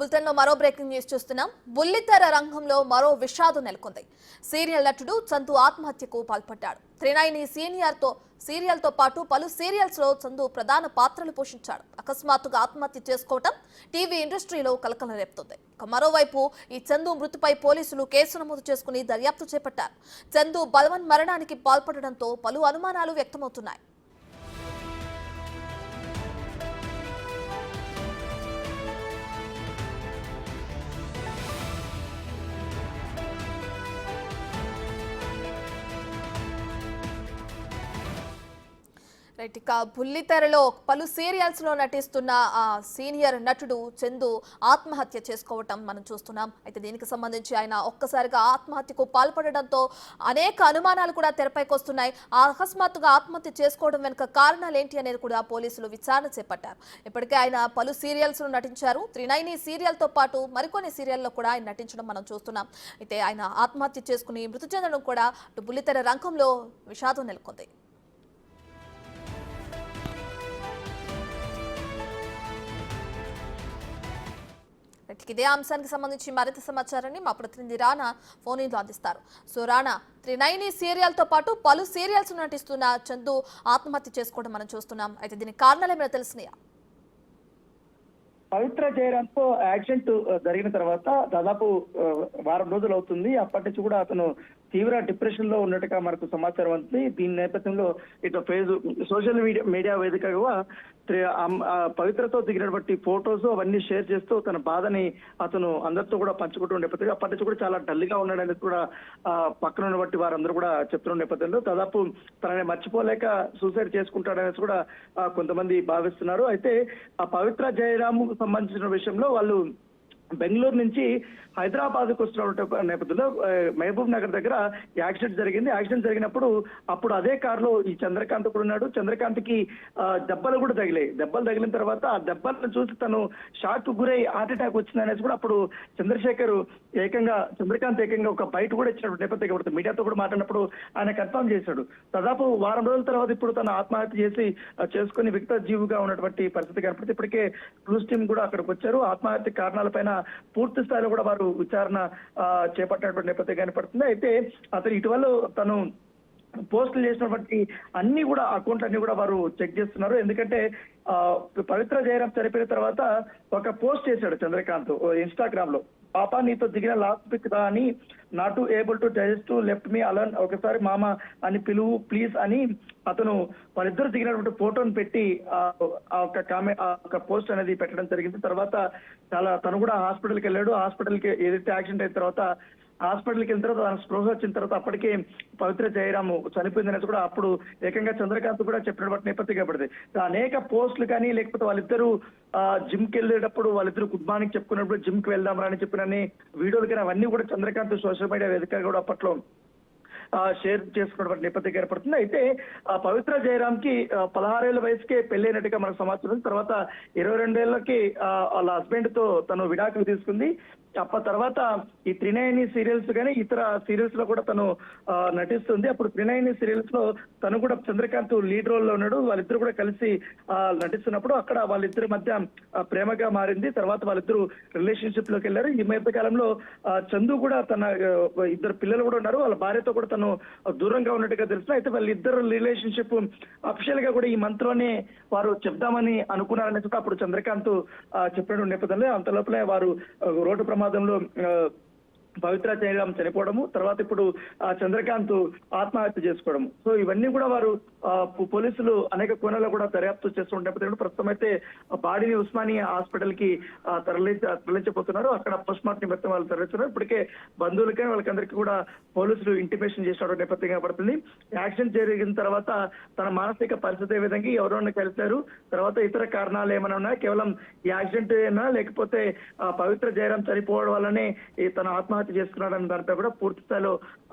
బులెటిన్లో మరో breaking news చూస్తున్నాం. బుల్లితెర రంగంలో మరో విషాదం నెలకొంది. సీరియల్ నటుడు చందు ఆత్మహత్యకు పాల్పడ్డాడు. త్రినైని సీరియల్తో పాటు పలు సీరియల్స్ లో చందు ప్రధాన పాత్రలు పోషించాడు. అకస్మాత్తుగా ఆత్మహత్య చేసుకోవటం టీవీ ఇండస్ట్రీలో కలకలం రేపుతుంది. మరోవైపు ఈ చందు మృతిపై పోలీసులు కేసు నమోదు చేసుకుని దర్యాప్తు చేపట్టారు. చందు బలవన్ మరణానికి పాల్పడడంతో పలు అనుమానాలు వ్యక్తమవుతున్నాయి. ఇక బుల్లితెరలో పలు సీరియల్స్ లో నటిస్తున్న సీనియర్ నటుడు చందు ఆత్మహత్య చేసుకోవటం మనం చూస్తున్నాం. అయితే దీనికి సంబంధించి ఆయన ఒక్కసారిగా ఆత్మహత్యకు పాల్పడడంతో అనేక అనుమానాలు కూడా తెరపైకి వస్తున్నాయి. అకస్మాత్తుగా ఆత్మహత్య చేసుకోవడం వెనుక కారణాలు ఏంటి అనేది కూడా పోలీసులు విచారణ చేపట్టారు. ఇప్పటికే ఆయన పలు సీరియల్స్ లో నటించారు. త్రినైని సీరియల్ తో పాటు మరికొన్ని సీరియల్లో కూడా ఆయన నటించడం మనం చూస్తున్నాం. అయితే ఆయన ఆత్మహత్య చేసుకుని మృతి చెందడం కూడా బుల్లితెర రంగంలో విషాదం నెలకొంది. ఇదే అంశానికి సంబంధించి మరింత సమాచారాన్ని మా ప్రతినిధి రానా ఫోన్ లో అందిస్తారు. సో రానా, త్రినైని సీరియల్ తో పాటు పలు సీరియల్స్ నటిస్తున్న చందు ఆత్మహత్య చేసుకోవడం మనం చూస్తున్నాం. అయితే దీనికి కారణాలు ఏమైనా తెలిసినాయా? పవిత్ర జయరాంతో యాక్సిడెంట్ జరిగిన తర్వాత దాదాపు వారం రోజులు అవుతుంది. అప్పటి నుంచి కూడా అతను తీవ్ర డిప్రెషన్ లో ఉన్నట్టుగా మనకు సమాచారం ఉంది. దీని నేపథ్యంలో ఇటు సోషల్ మీడియా వేదికగా పవిత్రతో దిగినటువంటి ఫొటోస్ అవన్నీ షేర్ చేస్తూ తన బాధని అతను అందరితో కూడా పంచుకుంటూ నేపథ్యంలో అప్పటి నుంచి కూడా చాలా డల్ గా ఉన్నాడనేది కూడా పక్కన ఉన్నటువంటి వారందరూ కూడా చెప్తున్న నేపథ్యంలో దాదాపు తనని మర్చిపోలేక సూసైడ్ చేసుకుంటాడనేసి కూడా కొంతమంది భావిస్తున్నారు. అయితే ఆ పవిత్ర జయరాము సంబంధించిన విషయంలో వాళ్ళు బెంగళూరు నుంచి హైదరాబాద్ కు వస్తున్న నేపథ్యంలో మహబూబ్ నగర్ దగ్గర యాక్సిడెంట్ జరిగింది. యాక్సిడెంట్ జరిగినప్పుడు అప్పుడు అదే కారులో ఈ చంద్రకాంత్ కూడా ఉన్నాడు. చంద్రకాంత్ కి దెబ్బలు కూడా తగిలాయి. దెబ్బలు తగిలిన తర్వాత ఆ దెబ్బలను చూసి తను షాక్ కు గురై హార్ట్ అటాక్ వచ్చింది అనేసి కూడా అప్పుడు చంద్రకాంత్ ఏకంగా ఒక బయట కూడా ఇచ్చినప్పుడు నేపథ్యం మీడియాతో కూడా మాట్లాడినప్పుడు ఆయన కన్ఫర్మ్ చేశాడు. దాదాపు వారం రోజుల తర్వాత ఇప్పుడు తను ఆత్మహత్య చేసుకుని వికట జీవిగా ఉన్నటువంటి పరిస్థితి కనపడితే ఇప్పటికే క్లూస్ టీమ్ కూడా అక్కడికి వచ్చారు. ఆత్మహత్య కారణాలపైన పూర్తి స్థాయిలో కూడా వారు విచారణ చేపట్టినటువంటి నేపథ్యం కనపడుతుంది. అయితే అతను ఇటీవల తను పోస్టులు చేసినటువంటి అన్ని కూడా అకౌంట్ అన్ని కూడా వారు చెక్ చేస్తున్నారు. ఎందుకంటే పవిత్ర జయరాం చనిపోయిన తర్వాత ఒక పోస్ట్ చేశాడు చంద్రకాంత్ ఇన్స్టాగ్రామ్ లో. పాపా నీతో దిగిన లాస్ట్ పిక్ రా అని, not able to digest left me alone, ఒకసారి మామ అని పిలువు ప్లీజ్ అని అతను వాళ్ళిద్దరు దిగినటువంటి ఫోటోను పెట్టి ఒక పోస్ట్ అనేది పెట్టడం జరిగింది. తర్వాత తను కూడా హాస్పిటల్కి వెళ్ళాడు. హాస్పిటల్కి ఏదైతే యాక్సిడెంట్ అయిన తర్వాత హాస్పిటల్కి వెళ్ళిన తర్వాత తన స్పృహ వచ్చిన తర్వాత అప్పటికే పవిత్ర జయరాము చనిపోయిందనేది కూడా అప్పుడు ఏకంగా చంద్రకాంత్ కూడా చెప్పినటువంటి నేపథ్యం కాబట్టి అనేక పోస్టులు కానీ లేకపోతే వాళ్ళిద్దరూ జిమ్ కి వెళ్ళేటప్పుడు వాళ్ళిద్దరు గుడ్ మార్నింగ్ చెప్పుకున్నప్పుడు జిమ్ కి వెళ్దాం అని చెప్పిన వీడియోలు కానీ అవన్నీ కూడా చంద్రకాంత్ సోషల్ మీడియా వేదికగా కూడా అప్పట్లో షేర్ చేసుకున్నటువంటి నేపథ్యం ఏర్పడుతుంది. అయితే పవిత్ర జయరామ్ కి 16 ఏళ్ల వయసుకే పెళ్ళైనట్టుగా మనకు సమాచారం. తర్వాత 22 ఏళ్లకి వాళ్ళ హస్బెండ్ తో తను విడాకులు తీసుకుంది. తర్వాత ఈ త్రినయని సీరియల్స్ కానీ ఇతర సీరియల్స్ లో కూడా తను నటిస్తుంది. అప్పుడు త్రినయని సీరియల్స్ లో తను కూడా చంద్రకాంత్ లీడ్ రోల్ లో ఉన్నాడు. వాళ్ళిద్దరు కూడా కలిసి నటిస్తున్నప్పుడు అక్కడ వాళ్ళిద్దరి మధ్య ప్రేమగా మారింది. తర్వాత వాళ్ళిద్దరు రిలేషన్షిప్ లోకి వెళ్ళారు. ఈ మధ్య కాలంలో చందు కూడా తన ఇద్దరు పిల్లలు కూడా ఉన్నారు. వాళ్ళ భార్యతో కూడా తను దూరంగా ఉన్నట్టుగా తెలుసు. అయితే వాళ్ళిద్దరు రిలేషన్షిప్ అఫిషియల్ గా కూడా ఈ మంత్ లోనే వారు చెప్దామని అనుకున్నారని అప్పుడు చంద్రకాంత్ చెప్పిన నేపథ్యంలో అంత లోపలే వారు రోడ్డు ప్రమాదంలో పవిత్ర జయరాం చనిపోవడము, తర్వాత ఇప్పుడు చంద్రకాంత్ ఆత్మహత్య చేసుకోవడము. సో ఇవన్నీ కూడా వారు పోలీసులు అనేక కోణాల్లో కూడా దర్యాప్తు చేస్తుంటే ప్రస్తుతం అయితే బాడీని ఉస్మానియా హాస్పిటల్ కి తరలించబోతున్నారు. అక్కడ పోస్ట్ మార్టం నిమిత్తం వాళ్ళు తరలిస్తున్నారు. ఇప్పటికే బంధువులకే వాళ్ళకందరికీ కూడా పోలీసులు ఇంటిమేషన్ చేసిన నేపథ్యంగా పడుతుంది. యాక్సిడెంట్ జరిగిన తర్వాత తన మానసిక పరిస్థితి ఏ విధంగా ఎవరైనా కలిశారు, తర్వాత ఇతర కారణాలు ఏమైనా ఉన్నాయా, కేవలం ఈ యాక్సిడెంట్ అయినా లేకపోతే పవిత్ర జయరాం చనిపోవడం వల్లనే తన ఆత్మహత్య చేసుకున్నాడని దానిపై కూడా పూర్తి స్థాయిలో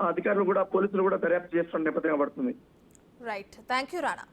అధికారులు కూడా పోలీసులు కూడా దర్యాప్తు చేస్తున్న నేపథ్యంగా పడుతుంది. Right, thank you Rana.